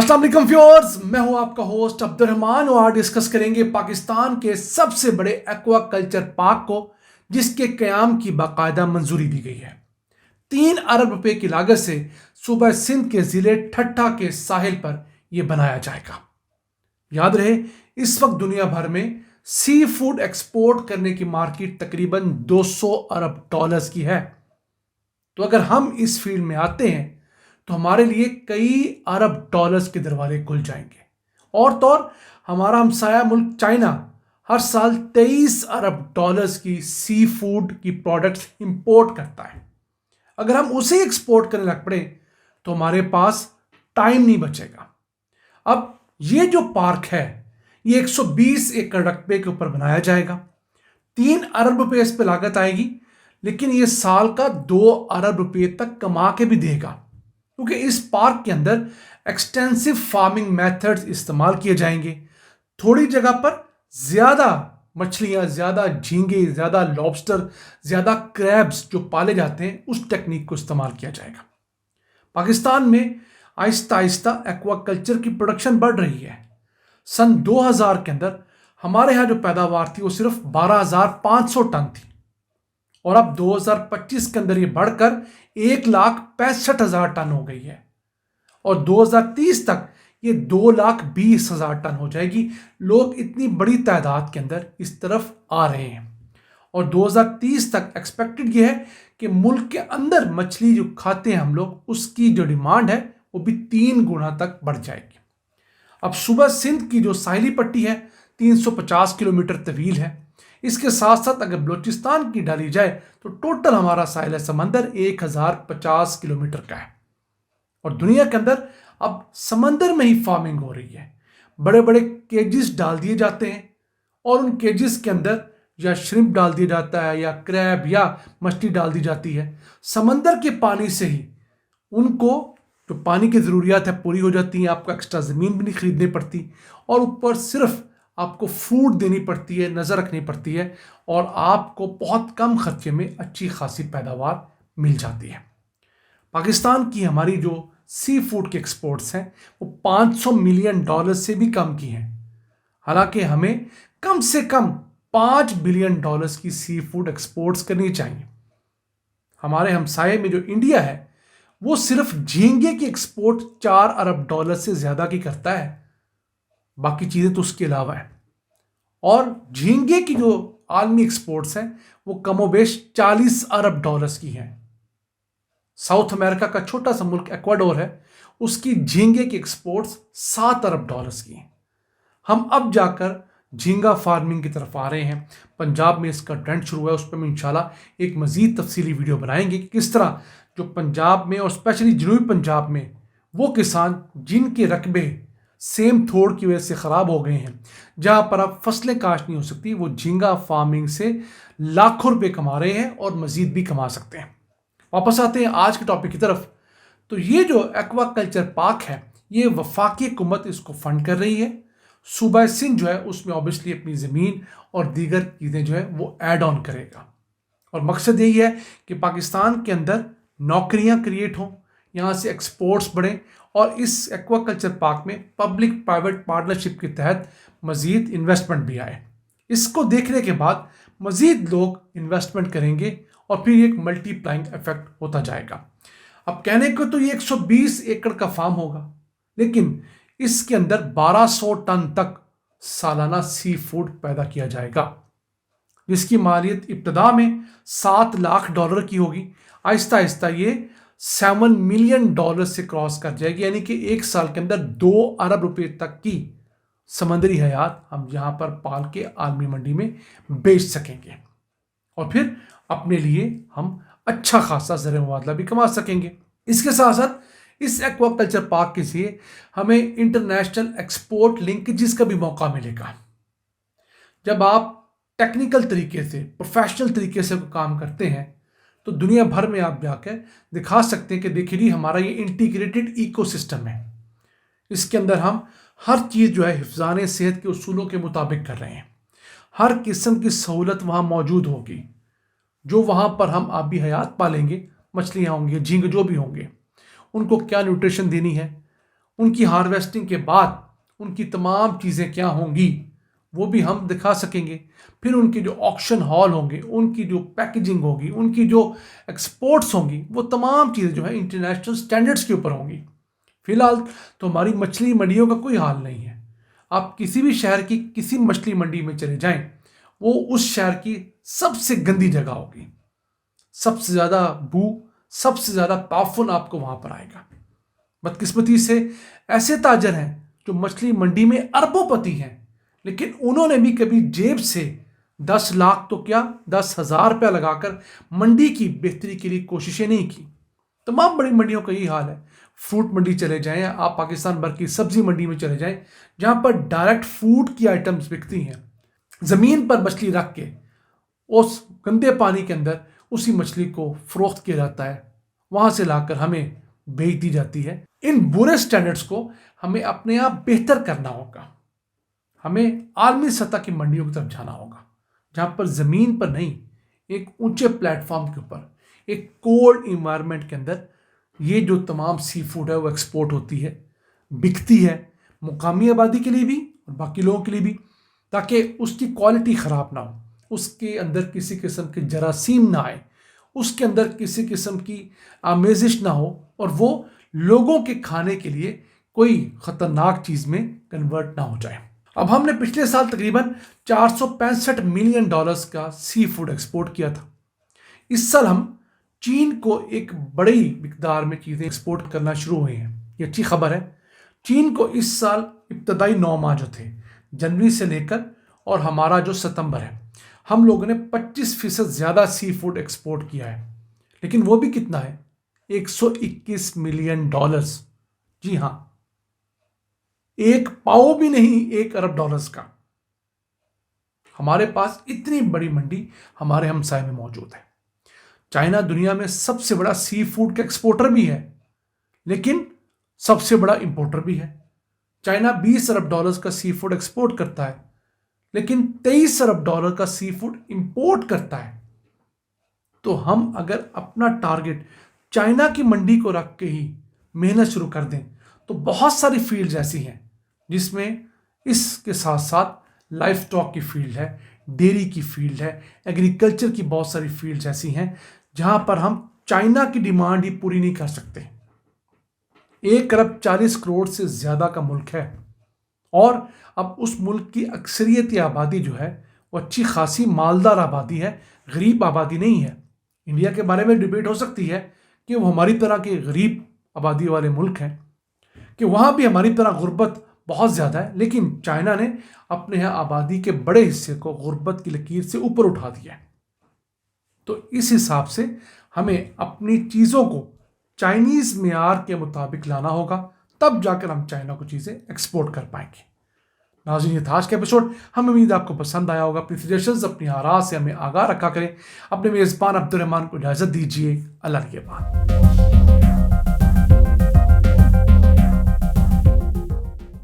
अस्सलाम वालेकुम व्यूअर्स, मैं हूं आपका होस्ट अब्दुर्रहमान और आज डिस्कस करेंगे पाकिस्तान के सबसे बड़े एक्वा कल्चर पार्क को जिसके क़याम की बाकायदा मंजूरी दी गई है। 3 अरब रुपए की लागत से सूबा सिंध के ज़िले ठट्ठा के साहिल पर यह बनाया जाएगा। याद रहे, इस वक्त दुनिया भर में सी फूड एक्सपोर्ट करने की मार्केट तकरीबन 200 अरब डॉलर्स की है। तो अगर हम इस फील्ड में आते हैं तो हमारे लिए कई अरब डॉलर्स के दरवाजे खुल जाएंगे। और तो और हमारा हमसाया मुल्क चाइना हर साल 23 अरब डॉलर्स की सी फूड की प्रोडक्ट्स इंपोर्ट करता है। अगर हम उसे एक्सपोर्ट करने लग पड़े तो हमारे पास टाइम नहीं बचेगा। अब ये जो पार्क है ये 120 एकड़ रकबे के ऊपर बनाया जाएगा। 3 अरब रुपए इस पर लागत आएगी, लेकिन ये साल का 2 अरब रुपए तक कमा के भी देगा, क्योंकि इस पार्क के अंदर एक्सटेंसिव फार्मिंग मेथड्स इस्तेमाल किए जाएंगे। थोड़ी जगह पर ज़्यादा मछलियाँ, ज़्यादा झींगे, ज़्यादा लॉबस्टर, ज़्यादा क्रैब्स जो पाले जाते हैं उस टेक्निक को इस्तेमाल किया जाएगा। पाकिस्तान में आहिस्ता आहिस्ता एक्वाकल्चर की प्रोडक्शन बढ़ रही है। सन 2000 के अंदर हमारे यहाँ जो पैदावार थी वो सिर्फ 12,500 टन थी और अब 2025 के अंदर ये बढ़कर 1,65,000 टन हो गई है और 2030 तक ये 2,20,000 टन हो जाएगी। लोग इतनी बड़ी तादाद के अंदर इस तरफ आ रहे हैं और 2030 तक एक्सपेक्टेड ये है कि मुल्क के अंदर मछली जो खाते हैं हम लोग, उसकी जो डिमांड है वो भी 3 गुना तक बढ़ जाएगी। अब सूबा सिंध की जो साहिली पट्टी है 350 किलोमीटर तवील है। इसके साथ साथ अगर बलूचिस्तान की डाली जाए तो टोटल हमारा साहिल समंदर 1050 किलोमीटर का है और दुनिया के अंदर अब समंदर में ही फार्मिंग हो रही है। बड़े बड़े केजेस डाल दिए जाते हैं और उन केजेस के अंदर या श्रिम्प डाल दिया जाता है या क्रैब या मछली डाल दी जाती है। समंदर के पानी से ही उनको जो पानी की ज़रूरियात है पूरी हो जाती हैं। आपको एक्स्ट्रा ज़मीन भी नहीं खरीदनी पड़ती और ऊपर सिर्फ आपको फूड देनी पड़ती है, नज़र रखनी पड़ती है और आपको बहुत कम खर्चे में अच्छी खासी पैदावार मिल जाती है। पाकिस्तान की हमारी जो सी फूड के एक्सपोर्ट्स हैं वो 500 मिलियन डॉलर से भी कम की हैं। हालांकि हमें कम से कम 5 बिलियन डॉलर्स की सी फूड एक्सपोर्ट्स करनी चाहिए। हमारे हमसाये में जो इंडिया है वो सिर्फ झींगे की एक्सपोर्ट 4 अरब डॉलर से ज़्यादा की करता है, बाकी चीज़ें तो उसके अलावा है। और झींगे की जो आलमी एक्सपोर्ट्स हैं वो कमोबेश 40 अरब डॉलर्स की हैं। साउथ अमेरिका का छोटा सा मुल्क इक्वाडोर है, उसकी झींगे की एक्सपोर्ट्स 7 अरब डॉलर्स की हैं। हम अब जाकर झींगा फार्मिंग की तरफ आ रहे हैं। पंजाब में इसका ट्रेंड शुरू हुआ है, उस पर हम इंशाल्लाह एक मज़ीद तफसीली वीडियो बनाएंगे कि किस तरह जो पंजाब में और स्पेशली जनूबी पंजाब में वो किसान जिनके रकबे सेम थोड़ की वजह से ख़राब हो गए हैं, जहाँ पर अब फसलें काश्त नहीं हो सकती, वो झींगा फार्मिंग से लाखों रुपए कमा रहे हैं और मज़ीद भी कमा सकते हैं। वापस आते हैं आज के टॉपिक की तरफ। तो ये जो एक्वा कल्चर पार्क है ये वफाकी हुकूमत इसको फंड कर रही है। सूबा सिंध जो है उसमें ऑब्वियसली अपनी ज़मीन और दीगर चीज़ें जो है वो ऐड ऑन करेगा और मकसद यही है कि पाकिस्तान के अंदर नौकरियां क्रिएट हों, यहाँ से एक्सपोर्ट्स बढ़ें और इस एक्वाकल्चर पार्क में पब्लिक प्राइवेट पार्टनरशिप के तहत मज़ीद इन्वेस्टमेंट भी आए। इसको देखने के बाद मज़ीद लोग इन्वेस्टमेंट करेंगे और फिर एक मल्टीप्लाइंग इफेक्ट होता जाएगा। अब कहने को तो ये 120 एकड़ का फार्म होगा, लेकिन इसके अंदर 1200 टन तक सालाना सी फूड पैदा किया जाएगा, जिसकी मालियत इब्तदा में 7 लाख डॉलर की होगी। आहिस्ता आहिस्ता ये 7 मिलियन डॉलर से क्रॉस कर जाएगी, यानी कि एक साल के अंदर 2 अरब रुपए तक की समंदरी हयात हम यहाँ पर पाल के आलमी मंडी में बेच सकेंगे और फिर अपने लिए हम अच्छा खासा ज़र मुबादला भी कमा सकेंगे। इसके साथ साथ इस एक्वाकल्चर पार्क के लिए हमें इंटरनेशनल एक्सपोर्ट लिंकेजेस का भी मौका मिलेगा। जब आप टेक्निकल तरीके से, प्रोफेशनल तरीके से काम करते हैं तो दुनिया भर में आप जाकर दिखा सकते हैं कि देखिए हमारा ये इंटीग्रेटेड इकोसिस्टम है। इसके अंदर हम हर चीज़ जो है हिफ्ज़ाने सेहत के उसूलों के मुताबिक कर रहे हैं। हर किस्म की सहूलत वहाँ मौजूद होगी। जो वहाँ पर हम आबी हयात पालेंगे, मछलियाँ होंगी, झींगे जो भी होंगे, उनको क्या न्यूट्रिशन देनी है, उनकी हार्वेस्टिंग के बाद उनकी तमाम चीज़ें क्या होंगी वो भी हम दिखा सकेंगे। फिर उनके जो ऑक्शन हॉल होंगे, उनकी जो पैकेजिंग होगी, उनकी जो एक्सपोर्ट्स होंगी, वो तमाम चीज़ें जो है इंटरनेशनल स्टैंडर्ड्स के ऊपर होंगी। फिलहाल तो हमारी मछली मंडियों का कोई हाल नहीं है। आप किसी भी शहर की किसी मछली मंडी में चले जाएं, वो उस शहर की सबसे गंदी जगह होगी। सबसे ज़्यादा बू, सबसे ज़्यादा ताफुन आपको वहाँ पर आएगा। बदकिस्मती से ऐसे ताजर हैं जो मछली मंडी में अरबोंपति हैं, लेकिन उन्होंने भी कभी जेब से 10 लाख तो क्या 10,000 रुपया लगाकर मंडी की बेहतरी के लिए कोशिशें नहीं की। तमाम बड़ी मंडियों का यही हाल है। फ्रूट मंडी चले जाएं, आप पाकिस्तान भर की सब्जी मंडी में चले जाएं, जहां पर डायरेक्ट फूड की आइटम्स बिकती हैं। ज़मीन पर मछली रख के उस गंदे पानी के अंदर उसी मछली को फरोख्त किया जाता है, वहां से लाकर हमें बेच दी जाती है। इन बुरे स्टैंडर्ड्स को हमें अपने आप बेहतर करना होगा। हमें आलमी सतह की मंडियों की तरफ जाना होगा, जहां पर ज़मीन पर नहीं, एक ऊंचे प्लेटफॉर्म के ऊपर, एक कोल्ड इन्वायरमेंट के अंदर ये जो तमाम सी फूड है वो एक्सपोर्ट होती है, बिकती है, मुकामी आबादी के लिए भी और बाकी लोगों के लिए भी, ताकि उसकी क्वालिटी ख़राब ना हो, उसके अंदर किसी किस्म के जरासीम ना आए, उसके अंदर किसी किस्म की आमेजिश ना हो और वो लोगों के खाने के लिए कोई ख़तरनाक चीज़ में कन्वर्ट ना हो जाए। अब हमने पिछले साल तकरीबन 465 मिलियन डॉलर्स का सी फूड एक्सपोर्ट किया था। इस साल हम चीन को एक बड़ी मिकदार में चीज़ें एक्सपोर्ट करना शुरू हुए हैं। ये अच्छी खबर है। चीन को इस साल इब्तदाई 9 माह जो थे, जनवरी से लेकर और हमारा जो सितंबर है, हम लोगों ने 25% ज़्यादा सी फूड एक्सपोर्ट किया है। लेकिन वो भी कितना है? 121 मिलियन डॉलर्स। जी हाँ, एक पाव भी नहीं 1 अरब डॉलर्स का। हमारे पास इतनी बड़ी मंडी हमारे हमसाये में मौजूद है। चाइना दुनिया में सबसे बड़ा सी फूड का एक्सपोर्टर भी है, लेकिन सबसे बड़ा इंपोर्टर भी है। चाइना 20 अरब डॉलर्स का सी फूड एक्सपोर्ट करता है, लेकिन 23 अरब डॉलर का सी फूड इंपोर्ट करता है। तो हम अगर अपना टारगेट चाइना की मंडी को रख के ही मेहनत शुरू कर दें, तो बहुत सारी फील्ड्स ऐसी हैं जिसमें इसके साथ साथ लाइफ स्टॉक की फील्ड है, डेयरी की फील्ड है, एग्रीकल्चर की बहुत सारी फील्ड्स ऐसी हैं जहां पर हम चाइना की डिमांड ही पूरी नहीं कर सकते। 1 अरब 40 करोड़ से ज़्यादा का मुल्क है और अब उस मुल्क की अक्सरियत आबादी जो है वो अच्छी खासी मालदार आबादी है, गरीब आबादी नहीं है। इंडिया के बारे में डिबेट हो सकती है कि वो हमारी तरह के गरीब आबादी वाले मुल्क हैं, कि वहाँ भी हमारी तरह गुर्बत बहुत ज़्यादा है, लेकिन चाइना ने अपने यहाँ आबादी के बड़े हिस्से को गुर्बत की लकीर से ऊपर उठा दिया है। तो इस हिसाब से हमें अपनी चीज़ों को चाइनीज़ मेयार के मुताबिक लाना होगा, तब जाकर हम चाइना को चीज़ें एक्सपोर्ट कर पाएंगे। नाज़रीन, ये था आज का एपिसोड। हमें उम्मीद आपको पसंद आया होगा। अपनी सजेशंस, अपनी आरा से हमें आगाह रखा करें। अपने मेज़बान अब्दुल रहमान को इजाज़त दीजिए। अल्लाह के बाद।